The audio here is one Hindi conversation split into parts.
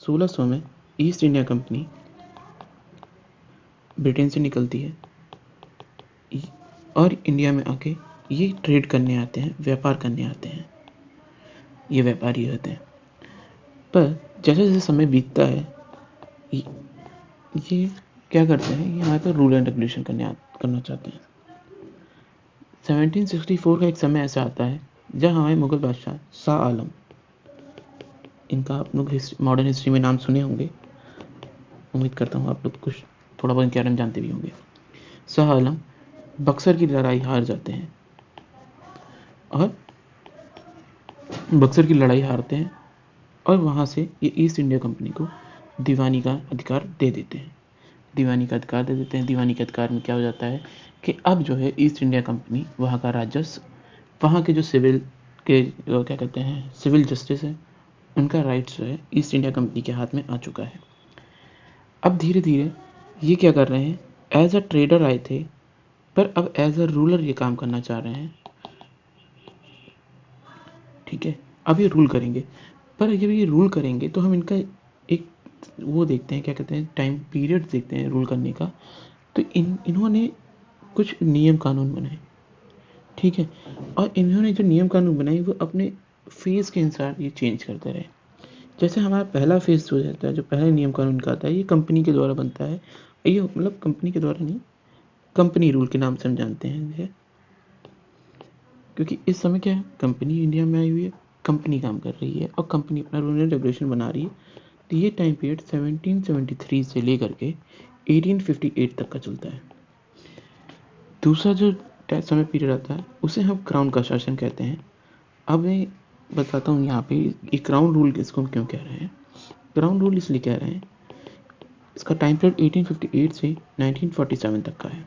1600 में ईस्ट इंडिया कंपनी ब्रिटेन से निकलती है और इंडिया में आके ये ट्रेड करने आते हैं, व्यापार करने आते हैं, ये व्यापारी होते हैं। पर जैसे जैसे समय बीतता है ये क्या करते हैं, यहाँ पर रूल एंड रेगुलेशन करना चाहते हैं। 1764 का एक समय ऐसा आता है जब हमारे मुगल बादशाह शाह आलम, इनका आप लोग मॉडर्न हिस्ट्री में नाम सुने होंगे, उम्मीद करता हूँ आप लोग कुछ थोड़ा बहुत इनके बारे में जानते भी होंगे। शाह आलम बक्सर की लड़ाई हार जाते हैं और बक्सर की लड़ाई हारते हैं और वहाँ से ये ईस्ट इंडिया कंपनी को दीवानी का अधिकार दे देते हैं। दीवानी का अधिकार में क्या हो जाता है कि अब जो है ईस्ट इंडिया कंपनी वहाँ का राजस्व, वहाँ के जो सिविल के क्या कहते हैं सिविल जस्टिस है, उनका राइट्स जो है ईस्ट इंडिया कंपनी के हाथ में आ चुका है। अब धीरे धीरे ये क्या कर रहे हैं, एज अ ट्रेडर आए थे पर अब एज अ रूलर ये काम करना चाह रहे हैं। ठीक है, अब ये रूल करेंगे, पर जब ये रूल करेंगे तो हम इनका एक वो देखते हैं, क्या कहते हैं टाइम पीरियड देखते हैं रूल करने का। तो इन्होंने कुछ नियम कानून बनाए, ठीक है, और इन्होंने जो नियम कानून बनाए वो अपने फेज के अनुसार ये चेंज करते रहे। जैसे हमारा पहला फेज हो जाता है, जो पहला नियम कानून का आता है, ये कंपनी के द्वारा बनता है। ये मतलब कंपनी के द्वारा नहीं, कंपनी रूल के नाम से हम जानते हैं, क्योंकि इस समय क्या है, कंपनी इंडिया में आई हुई है, कंपनी काम कर रही है और कंपनी अपना रूल एंड रेगुलेशन बना रही है। तो ये टाइम पीरियड 1773 से लेकर के 1858 तक का चलता है। दूसरा जो समय पीरियड आता है उसे हम क्राउन का शासन कहते हैं। अब मैं बताता हूँ यहाँ पे ये क्राउन रूल इसको क्यों कह रहे हैं। क्राउन रूल इसलिए कह रहे हैं, इसका टाइम पीरियड 1858 से 1947 तक का है।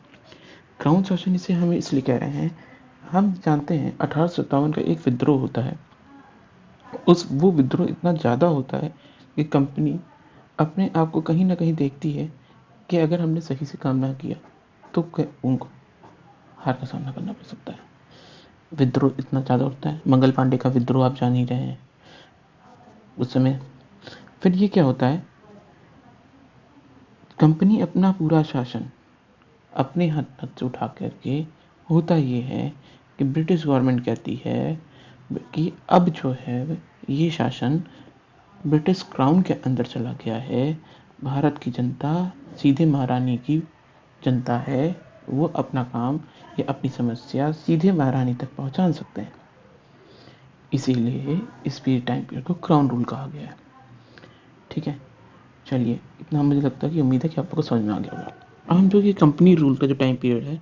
क्राउन शासन इसे हम इसलिए कह रहे हैं, हम जानते हैं 1857 का एक विद्रोह होता है। वो विद्रोह इतना ज़्यादा होता है कि कंपनी अपने आप को कहीं ना कहीं देखती है कि अगर हमने सही से काम ना किया तो उनको हार का सामना करना पड़ सकता है। विद्रोह इतना ज़्यादा होता है, मंगल पांडे का विद्रोह आप जान ही रहे हैं उस समय। फिर ये क्या होता है, कंपनी अपना पूरा शासन अपने हाथ तक से उठा करके, होता ये है कि ब्रिटिश गवर्नमेंट कहती है कि अब जो है ये शासन ब्रिटिश क्राउन के अंदर चला गया है। भारत की जनता सीधे महारानी की जनता है, वो अपना काम या अपनी समस्या सीधे महारानी तक पहुंचा सकते हैं। इसीलिए इस टाइम पीरियड को क्राउन रूल कहा गया है। ठीक है, चलिए इतना मुझे लगता है कि उम्मीद है कि आप लोगों को समझ में आ गया होगा। अब हम जो ये कंपनी रूल का जो टाइम पीरियड है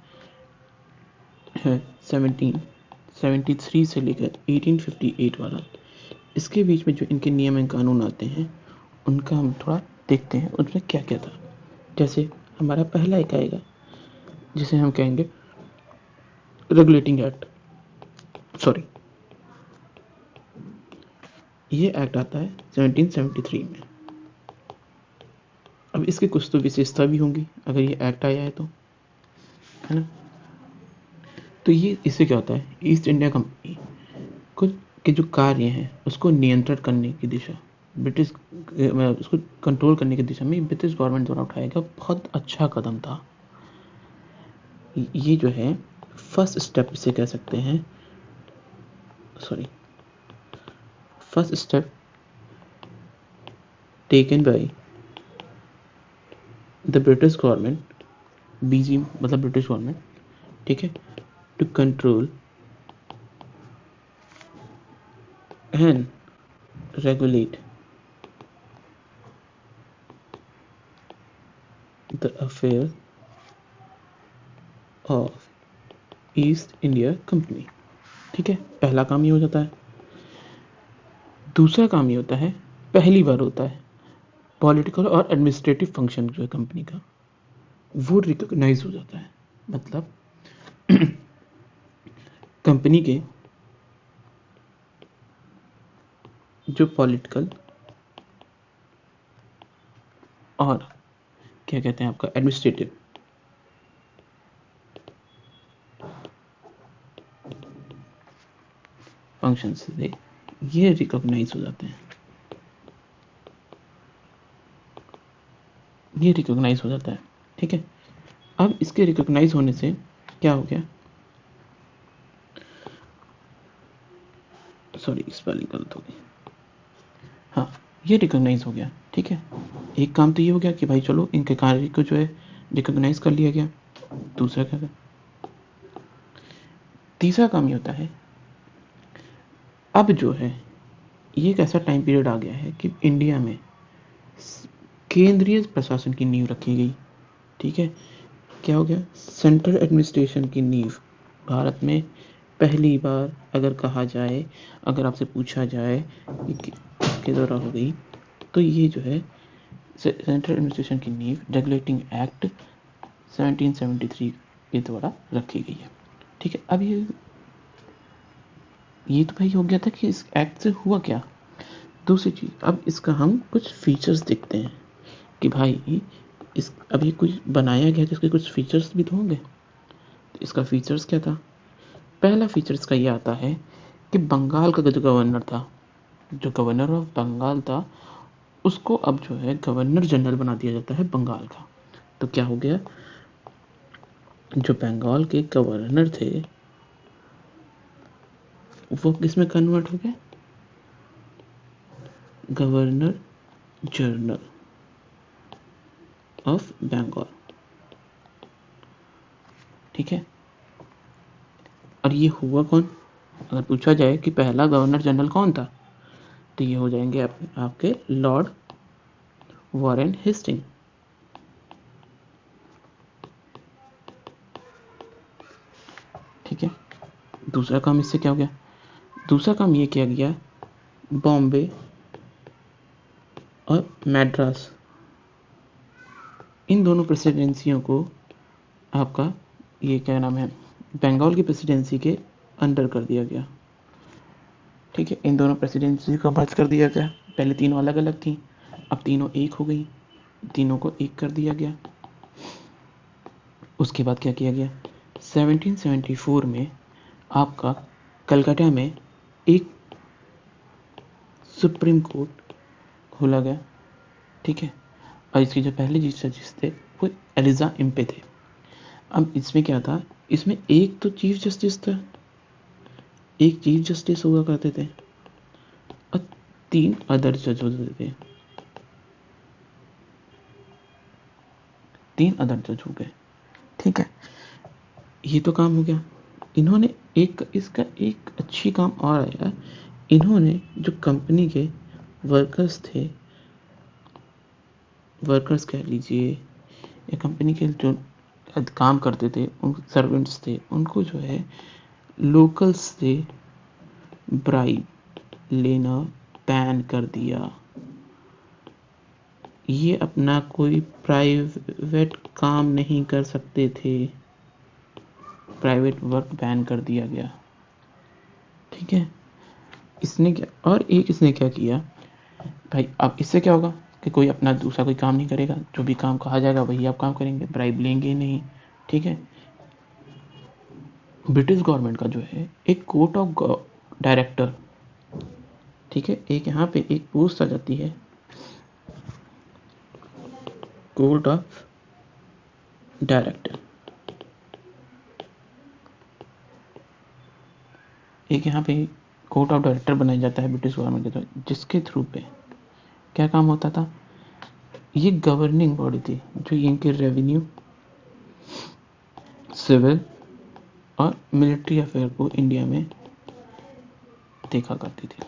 1773 से लेकर 1858 वाला, इसके बीच में जो इनके नियम एवं कानून आते हैं उनका हम थोड़ा देखते हैं उसमें क्या क्या था। जैसे हमारा पहला एक आएगा जिसे हम कहेंगे रेगुलेटिंग एक्ट, सॉरी ये एक्ट आता है 1773 में। अब इसकी कुछ तो विशेषता भी होंगी अगर ये एक्ट आया है तो, है ना। तो ये इससे क्या होता है, ईस्ट इंडिया कंपनी को के जो कार्य हैं उसको नियंत्रण करने की दिशा, ब्रिटिश उसको कंट्रोल करने की दिशा में ब्रिटिश गवर्नमेंट द्वारा उठाया गया बहुत अच्छा कदम था। ये जो है फर्स्ट स्टेप इसे कह सकते हैं, sorry first step taken by the British government, BG मतलब ब्रिटिश गवर्नमेंट, ठीक है, to control and regulate the affair of East India Company. ठीक है, पहला काम ये हो जाता है। दूसरा काम ये होता है, पहली बार होता है पॉलिटिकल और एडमिनिस्ट्रेटिव फंक्शन जो है कंपनी का वो रिकॉग्नाइज हो जाता है। मतलब कंपनी के जो पॉलिटिकल और क्या कहते हैं आपका एडमिनिस्ट्रेटिव फंक्शन से ये रिकॉग्नाइज हो जाते हैं। ये रिकॉग्नाइज हो जाता है। ठीक है, अब इसके रिकॉग्नाइज होने से क्या हो गया, सॉरी स्पेलिंग गलत हो गई, हाँ ये रिकॉग्नाइज हो गया। ठीक है, एक काम तो ये हो गया कि भाई चलो इनके कार्य को जो है रिकॉग्नाइज कर लिया गया। दूसरा क्या, तीसरा काम ये होता है, अब जो है ये एक ऐसा टाइम पीरियड आ गया है कि इंडिया में केंद्रीय प्रशासन की नींव रखी गई। ठीक है, क्या हो गया, सेंट्रल एडमिनिस्ट्रेशन की नींव भारत में पहली बार अगर कहा जाए, अगर आपसे पूछा जाए कि किसके द्वारा हो गई, तो ये जो है सेंट्रल एडमिनिस्ट्रेशन की नींव रेगुलेटिंग एक्ट 1773 के द्वारा रखी गई है। ठीक है, अब ये तो भाई हो गया था कि इस एक्ट से हुआ क्या। दूसरी चीज, अब इसका हम कुछ फीचर्स देखते हैं कि भाई इस अब ये कुछ बनाया गया तो इसके कुछ फीचर्स भी तो होंगे। तो इसका फीचर्स क्या था, पहला फीचर इसका ये आता है कि बंगाल का जो गवर्नर था, जो गवर्नर ऑफ बंगाल था, उसको अब जो है गवर्नर जनरल बना दिया जाता है बंगाल का। तो क्या हो गया, जो बंगाल के गवर्नर थे वो किसमें कन्वर्ट हो गए, गवर्नर जनरल ऑफ बंगाल। ठीक है, और ये हुआ कौन, अगर पूछा जाए कि पहला गवर्नर जनरल कौन था, तो ये हो जाएंगे आपके लॉर्ड वॉरेन हेस्टिंग। ठीक है, दूसरा काम इससे क्या हो गया, दूसरा काम ये किया गया, बॉम्बे और मैड्रास इन दोनों प्रेसिडेंसियों को आपका ये क्या नाम है, बंगाल की प्रेसिडेंसी के अंडर कर दिया गया। ठीक है, इन दोनों प्रेसिडेंसी को मर्ज कर दिया गया। पहले तीनों अलग अलग थी, अब तीनों एक हो गई, तीनों को एक कर दिया गया। उसके बाद क्या किया गया, 1774 में आपका कलकत्ता में एक सुप्रीम कोर्ट खोला गया। ठीक है, और इसके जो पहले चीफ जस्टिस थे वो एलिजा इम्पे थे। अब इसमें क्या था, इसमें एक तो चीफ जस्टिस था, एक चीफ जस्टिस हुआ करते थे और 3 अदर जज होते थे, 3 अदर जज हो गए। ठीक है, ये तो काम हो गया। इन्होंने इसका एक अच्छी काम और आया, इन्होंने जो कंपनी के वर्कर्स थे, वर्कर्स कह लीजिए या कंपनी के जो काम करते थे, उन सर्वेंट्स थे, उनको जो है लोकल्स से ब्राइब लेना बैन कर दिया। ये अपना कोई प्राइवेट काम नहीं कर सकते थे, प्राइवेट वर्क बैन कर दिया गया। ठीक है, इसने क्या, और एक इसने क्या किया भाई, अब इससे क्या होगा कि कोई अपना दूसरा कोई काम नहीं करेगा, जो भी काम कहा जाएगा वही आप काम करेंगे, ब्राइब लेंगे नहीं। ठीक है, ब्रिटिश गवर्नमेंट का जो है एक कोर्ट ऑफ डायरेक्टर, ठीक है, एक यहाँ पे एक पोस्ट आ जाती है कोर्ट ऑफ डायरेक्टर, एक यहाँ पे कोर्ट ऑफ डायरेक्टर बनाया जाता है ब्रिटिश गवर्नमेंट के द्वारा, जिसके थ्रू पे क्या काम होता था, ये गवर्निंग बॉडी थी जो इनके रेवेन्यू, सिविल और मिलिट्री अफेयर को इंडिया में देखा करती थी।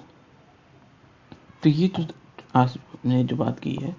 तो ये जो आज ने जो बात की है